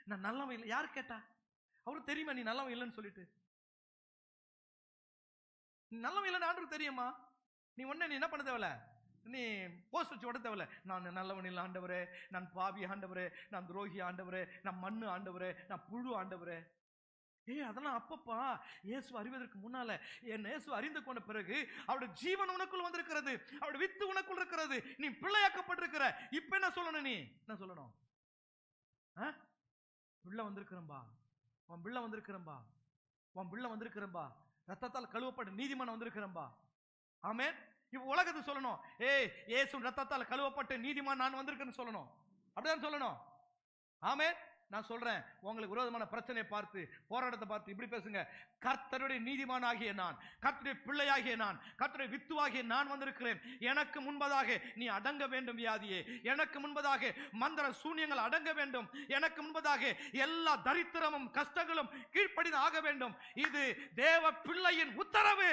நான் நல்லவன் இல்லை. யாரு கேட்டா? அவருக்கு தெரியுமா நீ நல்லவன் இல்லைன்னு சொல்லிட்டு? நல்லவன் இல்லைன்னு ஆண்டவருக்கு தெரியுமா? நீ ஒண்ணு நீ என்ன பண்ண தேவையில்ல, நீ போஸ்ட் வச்சு ஓட தேவையில்ல. நான் நல்லவன் இல்லை ஆண்டவரே, நான் பாவி ஆண்டவரே, நான் துரோகி ஆண்டவரே, நான் மண்ணு ஆண்டவரே, நான் புழு ஆண்டவரே. அதெல்லாம் அப்பப்பா இயேசு அறிவதற்கு முன்னால, என் இயேசு அறிந்து கொண்ட பிறகு அவருடைய ஜீவன் உனக்குள் வந்திருக்கிறது, அவருடைய வித்து உனக்குள் இருக்கிறது, நீ பிள்ளையாக்கப்பட்டிருக்கிற. இப்ப என்ன சொல்லணும்? நீ என்ன சொல்லணும்? பிள்ளை வந்திருக்கிறம்பா, உன் பிள்ளை வந்திருக்கிறம்பா, உன் பிள்ளை வந்திருக்கிறம்பா, ரத்தத்தால் கழுவப்பட்ட நீதிமான் வந்திருக்கிறம்பா. ஆமென். இப்ப உலகத்தை சொல்லணும், இயேசு ரத்தத்தால் கழுவப்பட்ட நீதிமான் நான் வந்திருக்கேன்னு சொல்லணும். அப்படிதான் சொல்லணும். ஆமென். நான் சொல்றேன், உங்களுக்கு விரோதமான பிரச்சனையை பார்த்து, போராட்டத்தை பார்த்து இப்படி பேசுங்க. கர்த்தருடைய நீதிமானாகிய நான், கர்த்தருடைய பிள்ளையாகிய நான், கர்த்தருடைய வித்துவாகிய நான் வந்திருக்கிறேன். எனக்கு முன்பதாக நீ அடங்க வேண்டும் வியாதியே, எனக்கு முன்பதாக மந்திர சூனியங்கள் அடங்க வேண்டும், எனக்கு முன்பதாக எல்லா தரித்திரமும் கஷ்டங்களும் கீழ்ப்படிந்து ஆக வேண்டும். இது தேவ பிள்ளையின் உத்தரவு.